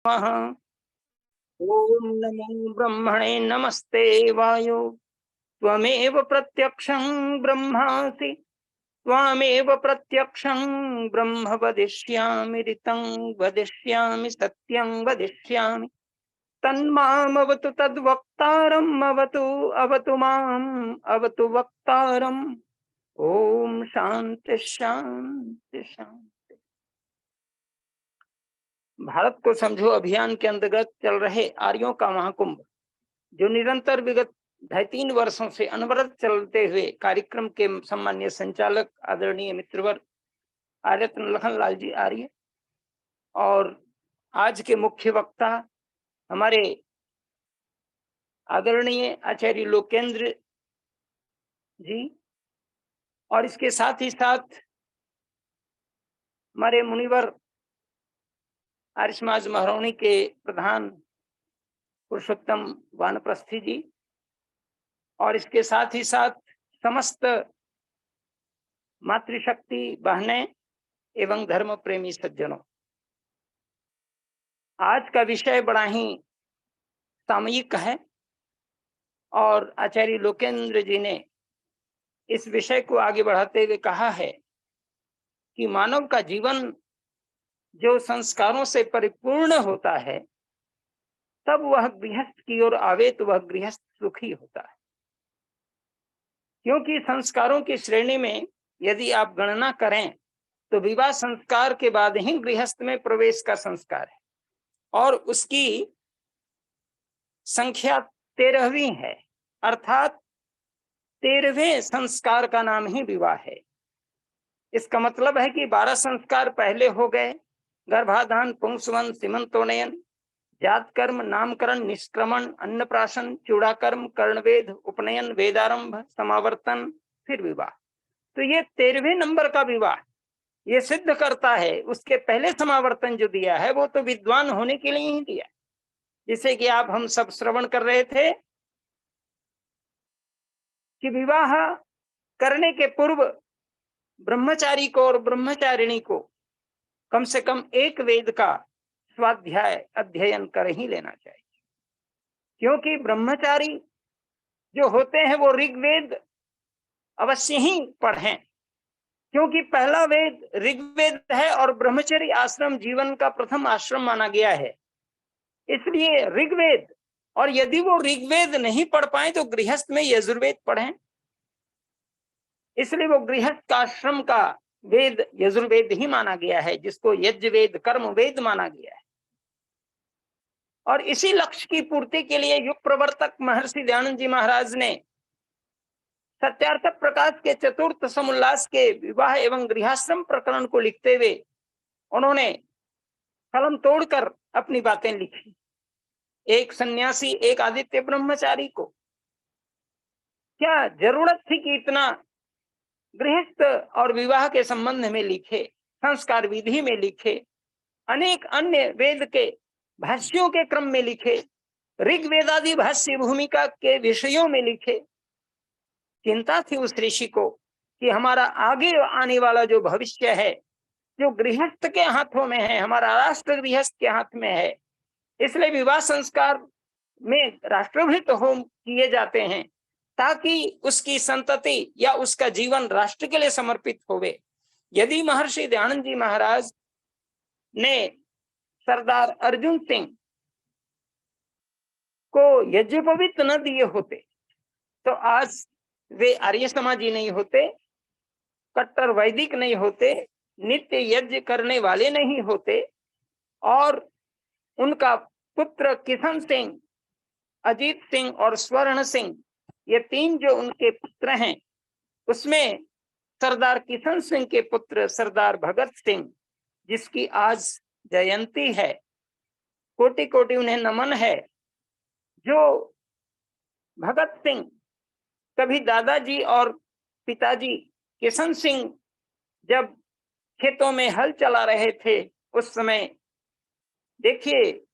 ओम नमो ब्रह्मणे नमस्ते वायो त्वमेव प्रत्यक्षं ब्रह्मासि त्वमेव प्रत्यक्षं ब्रह्म वदिष्यामि ऋतं वदिष्यामि सत्यं वदिष्यामि तन्मामवतु तद्वक्तारम् अवतु अवतु माम् अवतु वक्तारम्। ओम शांति शांति शांति। भारत को समझो अभियान के अंतर्गत चल रहे आर्यों का महाकुंभ, जो निरंतर विगत 2.5-3 वर्षों से अनवरत चलते हुए कार्यक्रम के सम्मान्य संचालक आदरणीय मित्रवर आर्यरत्न लखनलाल जी आर्य और आज के मुख्य वक्ता हमारे आदरणीय आचार्य लोकेंद्र जी, और इसके साथ ही साथ हमारे मुनिवर आर्य समाज महरौनी के प्रधान पुरुषोत्तम वानप्रस्थी जी, और इसके साथ ही साथ समस्त मातृशक्ति बहनें एवं धर्म प्रेमी सज्जनों। आज का विषय बड़ा ही सामयिक है और आचार्य लोकेंद्र जी ने इस विषय को आगे बढ़ाते हुए कहा है कि मानव का जीवन जो संस्कारों से परिपूर्ण होता है, तब वह गृहस्थ की ओर आवे तो वह गृहस्थ सुखी होता है। क्योंकि संस्कारों की श्रेणी में यदि आप गणना करें तो विवाह संस्कार के बाद ही गृहस्थ में प्रवेश का संस्कार है और उसकी संख्या 13वीं है, अर्थात 13वें संस्कार का नाम ही विवाह है। इसका मतलब है कि 12 संस्कार पहले हो गए, गर्भाधान, पुंसवन, सीमंतोन्नयन, जात कर्म, नामकरण, निष्क्रमण, अन्नप्राशन, चूड़ाकर्म, कर्णवेद, उपनयन, वेदारंभ, समावर्तन, फिर विवाह। तो ये 13वें नंबर का विवाह ये सिद्ध करता है। उसके पहले समावर्तन जो दिया है वो तो विद्वान होने के लिए ही दिया, जिसे कि आप हम सब श्रवण कर रहे थे कि विवाह करने के पूर्व ब्रह्मचारी को और ब्रह्मचारिणी को कम से कम एक वेद का स्वाध्याय अध्ययन कर ही लेना चाहिए। क्योंकि ब्रह्मचारी जो होते हैं वो ऋग्वेद अवश्य ही पढ़ें, क्योंकि पहला वेद ऋग्वेद है और ब्रह्मचर्य आश्रम जीवन का प्रथम आश्रम माना गया है। इसलिए ऋग्वेद, और यदि वो ऋग्वेद नहीं पढ़ पाए तो गृहस्थ में यजुर्वेद पढ़ें। इसलिए वो गृहस्थ का आश्रम का वेद यजुर्वेद ही माना गया है, जिसको यज्ञ वेद कर्म वेद माना गया है। और इसी लक्ष्य की पूर्ति के लिए युग प्रवर्तक महर्षि दयानंद जी महाराज ने सत्यार्थ प्रकाश के चतुर्थ समुल्लास के विवाह एवं गृहाश्रम प्रकरण को लिखते हुए उन्होंने कलम तोड़कर अपनी बातें लिखी। एक सन्यासी, एक आदित्य ब्रह्मचारी को क्या जरूरत थी कि इतना गृहस्थ और विवाह के संबंध में लिखे, संस्कार विधि में लिखे, अनेक अन्य वेद के भाष्यों के क्रम में लिखे, ऋग्वेदादि भाष्य भूमिका के विषयों में लिखे। चिंता थी उस ऋषि को कि हमारा आगे आने वाला जो भविष्य है जो गृहस्थ के हाथों में है, हमारा राष्ट्र गृहस्थ के हाथ में है। इसलिए विवाह संस्कार में राष्ट्रभृत होम किए जाते हैं ताकि उसकी संतति या उसका जीवन राष्ट्र के लिए समर्पित होवे। यदि महर्षि दयानंद जी महाराज ने सरदार अर्जुन सिंह को यज्ञोपवीत न दिए होते तो आज वे आर्य समाजी नहीं होते, कट्टर वैदिक नहीं होते, नित्य यज्ञ करने वाले नहीं होते। और उनका पुत्र किशन सिंह, अजीत सिंह और स्वर्ण सिंह, ये 3 जो उनके पुत्र हैं, उसमें सरदार किशन सिंह के पुत्र सरदार भगत सिंह, जिसकी आज जयंती है, कोटि कोटि उन्हें नमन है। जो भगत सिंह कभी दादाजी और पिताजी किशन सिंह जब खेतों में हल चला रहे थे, उस समय देखिए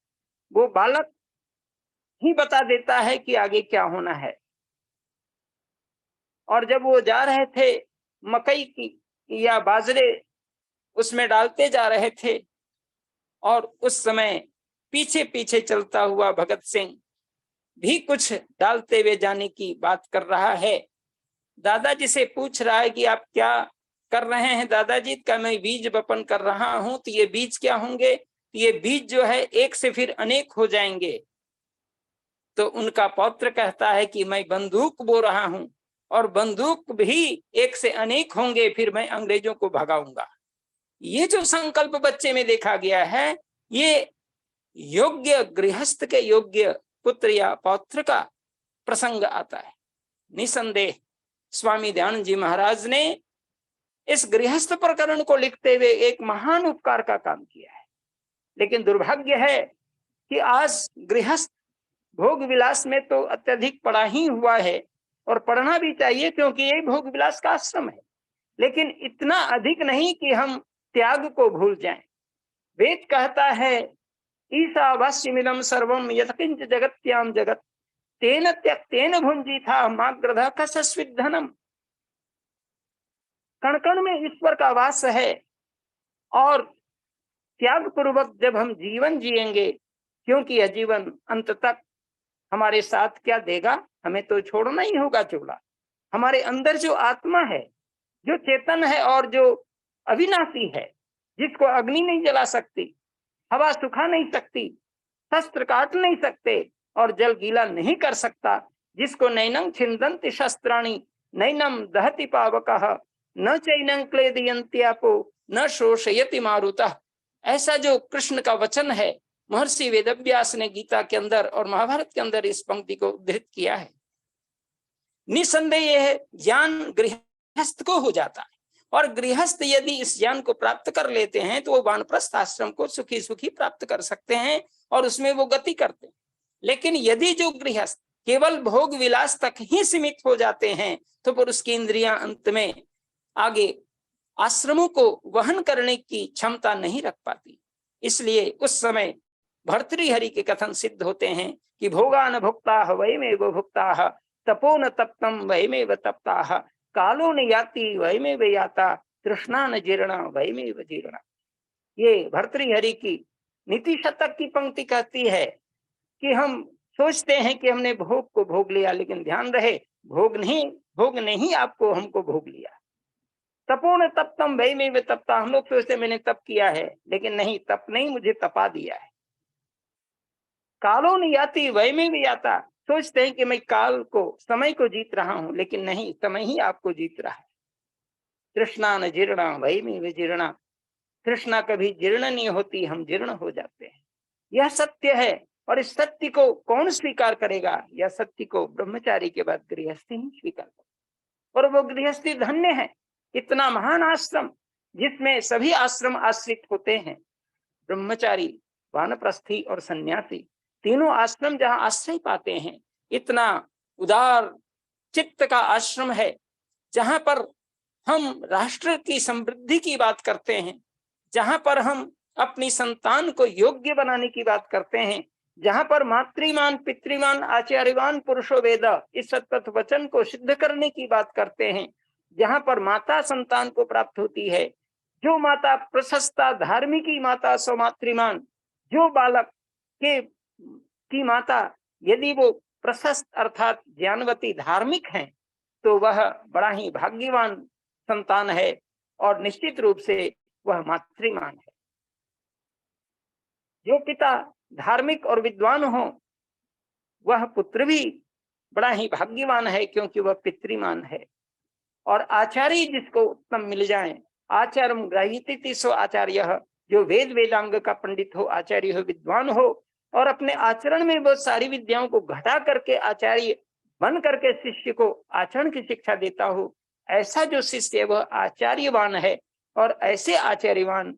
वो बालक ही बता देता है कि आगे क्या होना है। और जब वो जा रहे थे मकई की या बाजरे उसमें डालते जा रहे थे, और उस समय पीछे पीछे चलता हुआ भगत सिंह भी कुछ डालते हुए जाने की बात कर रहा है। दादाजी से पूछ रहा है कि आप क्या कर रहे हैं दादाजी? का मैं बीज बपन कर रहा हूं। तो ये बीज क्या होंगे? ये बीज जो है एक से फिर अनेक हो जाएंगे। तो उनका पौत्र कहता है कि मैं बंदूक बो रहा हूं और बंदूक भी एक से अनेक होंगे, फिर मैं अंग्रेजों को भगाऊंगा। ये जो संकल्प बच्चे में देखा गया है, ये योग्य गृहस्थ के योग्य पुत्र या पौत्र का प्रसंग आता है। निसंदेह स्वामी दयानंद जी महाराज ने इस गृहस्थ प्रकरण को लिखते हुए एक महान उपकार का काम किया है। लेकिन दुर्भाग्य है कि आज गृहस्थ भोग विलास में तो अत्यधिक पड़ा ही हुआ है, और पढ़ना भी चाहिए क्योंकि ये भोग विलास का आश्रम है, लेकिन इतना अधिक नहीं कि हम त्याग को भूल जाएं। वेद कहता है ईशावास्यमिदं सर्वं यत्किंच जगत्याम जगत तेन त्यक्तेन भुंजीथा माग्रधः कसस्विद्धनम। कण कण में ईश्वर का वास है, और त्याग पूर्वक जब हम जीवन जिएंगे, क्योंकि यह जीवन अंत तक हमारे साथ क्या देगा, हमें तो छोड़ना ही होगा चूल्हा। हमारे अंदर जो आत्मा है, जो चेतन है और जो अविनाशी है, जिसको अग्नि नहीं जला सकती, हवा सुखा नहीं सकती, शस्त्र काट नहीं सकते और जल गीला नहीं कर सकता, जिसको नैनं छिन्दन्ति शस्त्राणि नैनं दहति पावकः न चैनं क्लेदयन्ति आपो न शोषयति मारुतः। ऐसा जो कृष्ण का वचन है, महर्षि वेदव्यास ने गीता के अंदर और महाभारत के अंदर इस पंक्ति को उद्धृत किया है। निसंदेह यह ज्ञान गृहस्थ को हो जाता है, और गृहस्थ यदि इस ज्ञान को प्राप्त कर लेते हैं तो वो वानप्रस्थ आश्रम को सुखी सुखी प्राप्त कर सकते हैं और उसमें वो गति करते हैं। लेकिन यदि जो गृहस्थ केवल भोग विलास तक ही सीमित हो जाते हैं तो फिर उसकी इंद्रियां अंत में आगे आश्रमों को वहन करने की क्षमता नहीं रख पाती। इसलिए उस समय भर्तृहरि के कथन सिद्ध होते हैं कि भोगान भुक्ता वयमेव भुक्ता तपो न तप्तम वयमेव तप्ता कालो न याति वयमेव याता तृष्णा न जीर्णा वयमेव जीर्णा। ये भर्तृहरि की नीति शतक की पंक्ति कहती है कि हम सोचते हैं कि हमने भोग को भोग लिया, लेकिन ध्यान रहे भोग ने ही आपको हमको भोग लिया। तपो न तप्तम वयमेव तप्ता, हम लोग सोचते मैंने तप किया है, लेकिन नहीं, तप नहीं, मुझे तपा दिया है। कालो न याति वयमेव याता, सोचते हैं कि मैं काल को, समय को जीत रहा हूं, लेकिन नहीं, समय ही आपको जीत रहा है। तृष्णा न जीर्णा वयमेव जीर्णा, तृष्णा कभी जीर्ण नहीं होती, हम जीर्ण हो जाते हैं। यह सत्य है, और इस सत्य को कौन स्वीकार करेगा? यह सत्य को ब्रह्मचारी के बाद गृहस्थी ही स्वीकार करेगा, और वो गृहस्थी धन्य है। इतना महान आश्रम जिसमें सभी आश्रम आश्रित होते हैं, ब्रह्मचारी, वानप्रस्थी और सन्यासी, तीनों आश्रम जहां आश्रय पाते हैं, इतना उदार चित्त का आश्रम है, जहां पर हम राष्ट्र की समृद्धि की बात करते हैं, जहां पर हम अपनी संतान को योग्य बनाने की बात करते हैं, जहां पर मातृमान पितृमान आचार्यवान पुरुषो वेद, इस सतत वचन को सिद्ध करने की बात करते हैं, जहां पर माता संतान को प्राप्त होती है, जो माता प्रशस्ता धार्मिकी माता सो मातृमान, जो बालक के की माता यदि वो प्रशस्त अर्थात ज्ञानवती धार्मिक हैं, तो वह बड़ा ही भाग्यवान संतान है, और निश्चित रूप से वह मातृमान है। जो पिता धार्मिक और विद्वान हो, वह पुत्र भी बड़ा ही भाग्यवान है, क्योंकि वह पितृमान है। और आचार्य जिसको उत्तम मिल जाए, आचार्यम ग्रहीति सो आचार्य, जो वेद वेदांग का पंडित हो, आचार्य हो, विद्वान हो, और अपने आचरण में वो सारी विद्याओं को घटा करके आचार्य बन करके शिष्य को आचरण की शिक्षा देता हो, ऐसा जो शिष्य है वह आचार्यवान है। और ऐसे आचार्यवान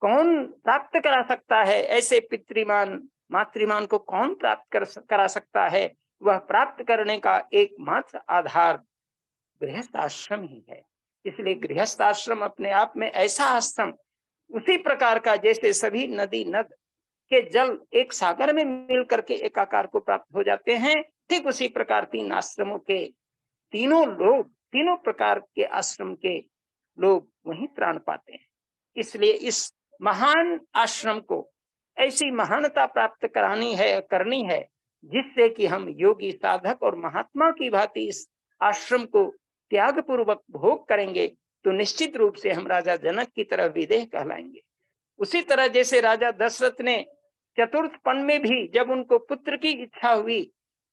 कौन प्राप्त करा सकता है? ऐसे पितृमान मातृमान को कौन प्राप्त करा सकता है? वह प्राप्त करने का एकमात्र आधार गृहस्थ आश्रम ही है। इसलिए गृहस्थ आश्रम अपने आप में ऐसा आश्रम, उसी प्रकार का जैसे सभी नदी नद के जल एक सागर में मिल करके एकाकार को प्राप्त हो जाते हैं, ठीक उसी प्रकार तीन आश्रमों के तीनों लोग, तीनों प्रकार के आश्रम के लोग वहीं प्राण पाते हैं। इसलिए इस महान आश्रम को ऐसी महानता प्राप्त करनी है जिससे कि हम योगी साधक और महात्मा की भांति इस आश्रम को त्याग पूर्वक भोग करेंगे तो निश्चित रूप से हम राजा जनक की तरह विदेह कहलाएंगे। उसी तरह जैसे राजा दशरथ ने चतुर्थ पन में भी जब उनको पुत्र की इच्छा हुई,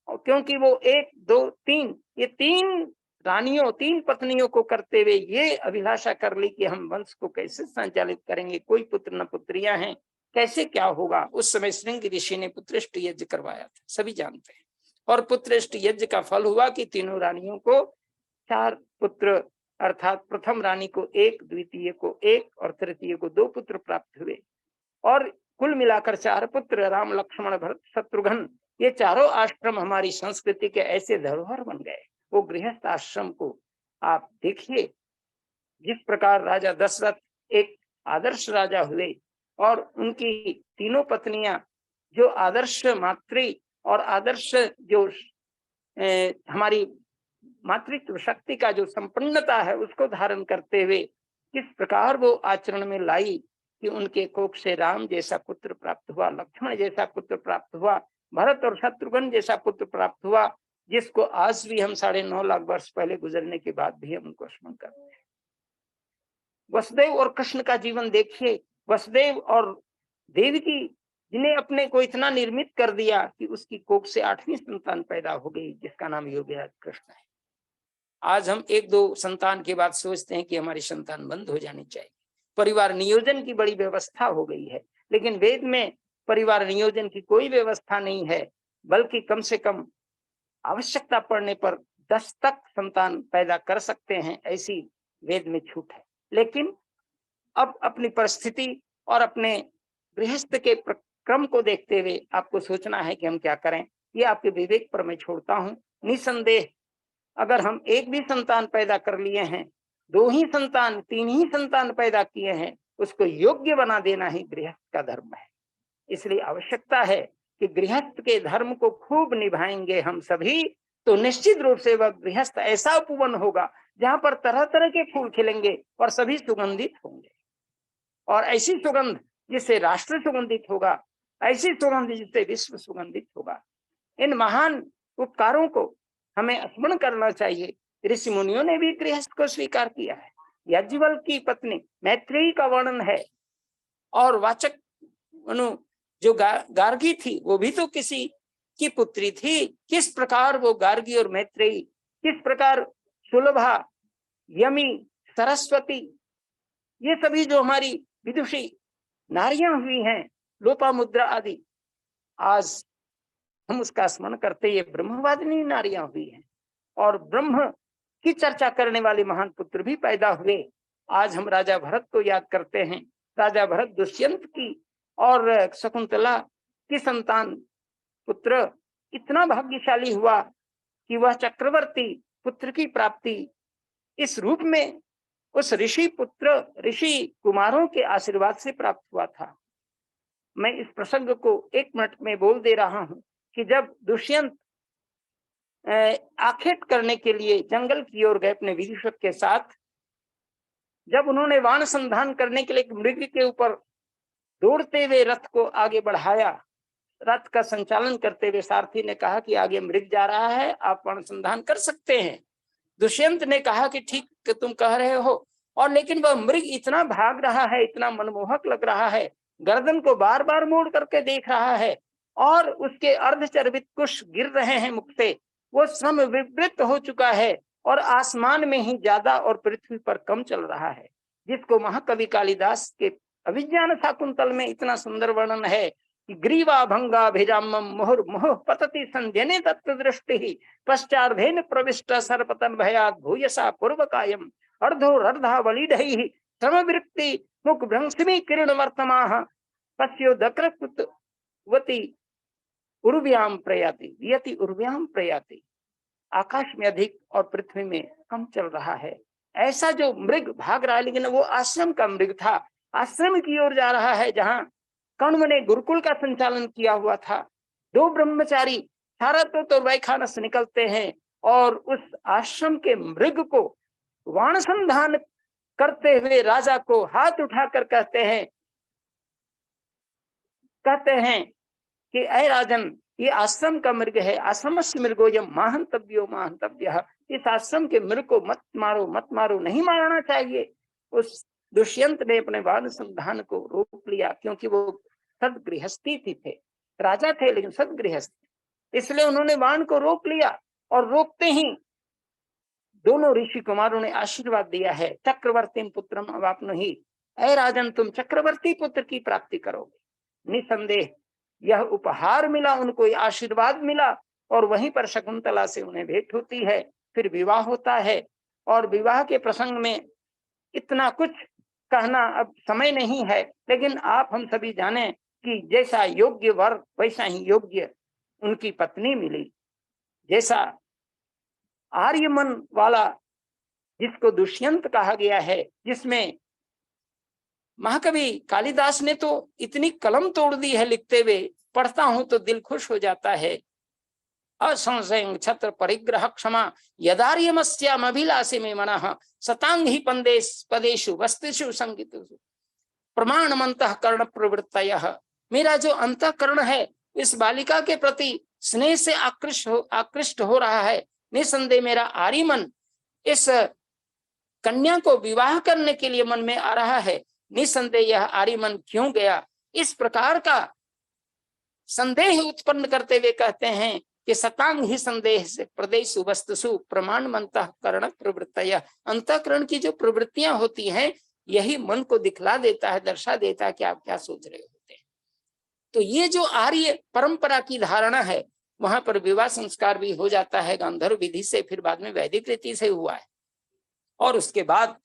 क्योंकि वो 1 2 3 ये 3 रानियों 3 पत्नियों को करते हुए ये अभिलाषा कर ली कि हम वंश को कैसे संचालित करेंगे, कोई पुत्र न पुत्रियां हैं, कैसे क्या होगा। उस समय श्रृंग ऋषि ने पुत्रेष्ट यज्ञ करवाया था, सभी जानते हैं। और पुत्रेष्ट यज्ञ का फल हुआ कि तीनों रानियों को 4 पुत्र, अर्थात प्रथम रानी को 1, द्वितीय को 1 और तृतीय को 2 पुत्र प्राप्त हुए। और कुल मिलाकर 4 पुत्र राम लक्ष्मण भरत शत्रुघ्न, ये चारों आश्रम हमारी संस्कृति के ऐसे धरोहर बन गए। वो गृहस्थ आश्रम को आप देखिए, जिस प्रकार राजा दशरथ एक आदर्श राजा हुए और उनकी तीनों पत्नियां जो आदर्श मातृ और आदर्श जो हमारी मातृत्व शक्ति का जो संपन्नता है उसको धारण करते हुए किस प्रकार वो आचरण में लाई कि उनके कोख से राम जैसा पुत्र प्राप्त हुआ, लक्ष्मण जैसा पुत्र प्राप्त हुआ, भरत और शत्रुघ्न जैसा पुत्र प्राप्त हुआ, जिसको आज भी हम 9.5 लाख वर्ष पहले गुजरने के बाद भी हम उनको स्मरण करते हैं। वसुदेव और कृष्ण का जीवन देखिए, वसुदेव और देवकी जिन्हें अपने को इतना निर्मित कर दिया कि उसकी कोख से 8वीं संतान पैदा हो गई, जिसका नाम योगीराज कृष्ण है। आज हम 1-2 संतान के बाद सोचते हैं कि हमारी संतान बंद हो जानी चाहिए, परिवार नियोजन की बड़ी व्यवस्था हो गई है, लेकिन वेद में परिवार नियोजन की कोई व्यवस्था नहीं है, बल्कि कम से कम आवश्यकता पड़ने पर 10 तक संतान पैदा कर सकते हैं, ऐसी वेद में छूट है। लेकिन अब अपनी परिस्थिति और अपने गृहस्थ के क्रम को देखते हुए आपको सोचना है कि हम क्या करें। ये आपके विवेक पर मैं छोड़ता हूं। निसंदेह अगर हम एक भी संतान पैदा कर लिए हैं, 2 ही संतान 3 ही संतान पैदा किए हैं, उसको योग्य बना देना ही गृहस्थ का धर्म है। इसलिए आवश्यकता है कि गृहस्थ के धर्म को खूब निभाएंगे हम सभी, तो निश्चित रूप से वह गृहस्थ ऐसा उपवन होगा जहां पर तरह तरह के फूल खिलेंगे और सभी सुगंधित होंगे, और ऐसी सुगंध जिससे राष्ट्र सुगंधित होगा, ऐसी सुगंध जिससे विश्व सुगंधित होगा। इन महान उपकारों को हमें स्मरण करना चाहिए। ऋषि मुनियों ने भी गृहस्थ को स्वीकार किया है। याज्ञवल्क्य की पत्नी मैत्रेयी का वर्णन है, और वाचक जो गार्गी थी वो भी तो किसी की पुत्री थी। किस प्रकार वो गार्गी और मैत्रेयी, किस प्रकार सुलभा, यमी, सरस्वती, ये सभी जो हमारी विदुषी नारियां हुई हैं, लोपामुद्रा आदि, आज हम उसका स्मरण करते ये ब्रह्मवादिनी नारियां हुई हैं, और ब्रह्म की चर्चा करने वाले महान पुत्र भी पैदा हुए। आज हम राजा भरत को याद करते हैं। राजा भरत दुष्यंत की और शकुंतला की संतान पुत्र इतना भाग्यशाली हुआ कि वह चक्रवर्ती पुत्र की प्राप्ति इस रूप में उस ऋषि कुमारों के आशीर्वाद से प्राप्त हुआ था। मैं इस प्रसंग को 1 मिनट में बोल दे रहा हूं कि जब दुष्यंत आखेट करने के लिए जंगल की ओर गए अपने विदूषक के साथ, जब उन्होंने वाण संधान करने के लिए मृग के ऊपर दौड़ते हुए रथ को आगे बढ़ाया, रथ का संचालन करते हुए सारथी ने कहा कि आगे मृग जा रहा है, आप वाण संधान कर सकते हैं। दुष्यंत ने कहा कि ठीक तुम कह रहे हो, और लेकिन वह मृग इतना भाग रहा है, इतना मनमोहक लग रहा है, गर्दन को बार बार मोड़ करके देख रहा है, और उसके अर्धचर्वित कुश गिर रहे हैं मुख से। वो सम विवृत हो चुका है और आसमान में ही ज्यादा और पृथ्वी पर कम चल रहा है, जिसको महाकवि कालिदास के अभिज्ञान शाकुंतल में इतना सुंदर वर्णन है कि ग्रीवा भंगा भिजामम मुहुर्मुहुः पतति संध्यने तत्व दृष्टि पश्चार्धेन प्रविष्ट सर्पतन भयात् भूयसा पूर्वकायम अर्धोरर्धा वलिढैः समवृत्ति मुख भ्रंशमी किरण वर्तमाः पश्यो दक्रवती उर्व्याम प्रयाति यति उर्व्याम प्रयाति। आकाश में अधिक और पृथ्वी में कम चल रहा है। ऐसा जो मृग भाग रहा है, लेकिन वो आश्रम का मृग था, आश्रम की ओर जा रहा है जहां कण्व ने गुरुकुल का संचालन किया हुआ था। 2 ब्रह्मचारी सारस्वत और वैखानस निकलते हैं और उस आश्रम के मृग को वाण संधान करते हुए राजा को हाथ उठाकर कहते हैं कहते हैं कि अय राजन, ये आश्रम का मृग है, आश्रमस्य मृगो यम महांतव्यो महांतव्यः, इस आश्रम के मृग को मत मारो, मत मारो, नहीं मारना चाहिए। उस दुष्यंत ने अपने बाण संधान को रोक लिया, क्योंकि वो सदगृहस्थी थे, राजा थे लेकिन सदगृहस्थ, इसलिए उन्होंने बाण को रोक लिया। और रोकते ही दोनों ऋषि कुमारों ने आशीर्वाद दिया है, चक्रवर्ती पुत्रम अवाप्नुहि, अय राजन तुम चक्रवर्ती पुत्र की प्राप्ति करोगे। निसंदेह यह उपहार मिला उनको, आशीर्वाद मिला, और वहीं पर शकुंतला से उन्हें भेंट होती है। फिर विवाह होता है, और विवाह के प्रसंग में इतना कुछ कहना अब समय नहीं है, लेकिन आप हम सभी जाने कि जैसा योग्य वर वैसा ही योग्य उनकी पत्नी मिली। जैसा आर्यमन वाला जिसको दुष्यंत कहा गया है, जिसमें महाकवि कालिदास ने तो इतनी कलम तोड़ दी है लिखते हुए, पढ़ता हूं तो दिल खुश हो जाता है। असंशयं छत्र परिग्रह क्षमा यदार्यमस्याम अभिलाषे में मनः सतांग ही पदेषु वस्तुषु संगीतेषु प्रमाणमंतः कर्ण प्रवृत्तयः। मेरा जो अंतःकरण है इस बालिका के प्रति स्नेह से आकृष्ट हो रहा है। निसंदेह मेरा आर्यमन इस कन्या को विवाह करने के लिए मन में आ रहा है। निसंदेह यह आर्यमन क्यों गया, इस प्रकार का संदेह उत्पन्न करते हुए कहते हैं कि सतांग ही संदेह से प्रदेश वस्तुसु प्रमाण मंतः कर्ण प्रवृत्तयः। अंतःकरण की जो प्रवृत्तियां होती हैं यही मन को दिखला देता है, दर्शा देता है कि आप क्या सोच रहे होते हैं। तो ये जो आर्य परंपरा की धारणा है, वहां पर विवाह संस्कार भी हो जाता है गांधर्व विधि से, फिर बाद में वैदिक रीति से हुआ है। और उसके बाद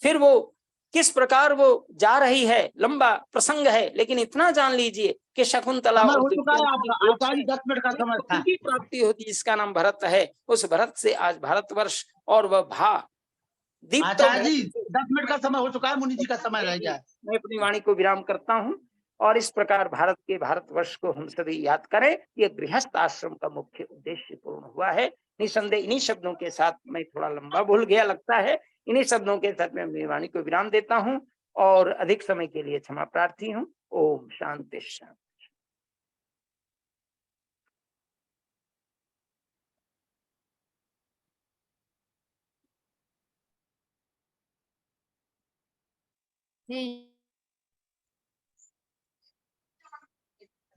फिर वो किस प्रकार वो जा रही है, लंबा प्रसंग है, लेकिन इतना जान लीजिए कि शकुंतला की प्राप्ति होती, जिसका नाम भरत है। उस भरत से आज भारतवर्ष और वह आचार्य जी 10 मिनट का समय हो चुका है, मुनि जी का समय रह गया है। मैं अपनी वाणी को विराम करता हूँ। और इस प्रकार भारतवर्ष को हम सभी याद करें, ये गृहस्थ आश्रम का मुख्य उद्देश्य पूर्ण हुआ है। निसंदेह इन्हीं शब्दों के साथ, मैं थोड़ा लंबा भूल गया लगता है, इन्हीं शब्दों के साथ मैं अपनी वाणी को विराम देता हूँ और अधिक समय के लिए क्षमा प्रार्थी हूँ। ओम शांति शांति।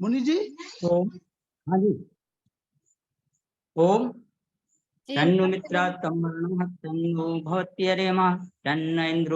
मुनि जी ओम, हाँ जी। ओम तन्नो मित्रा तन्नो भवत्यरेमा तन्न इंद्रो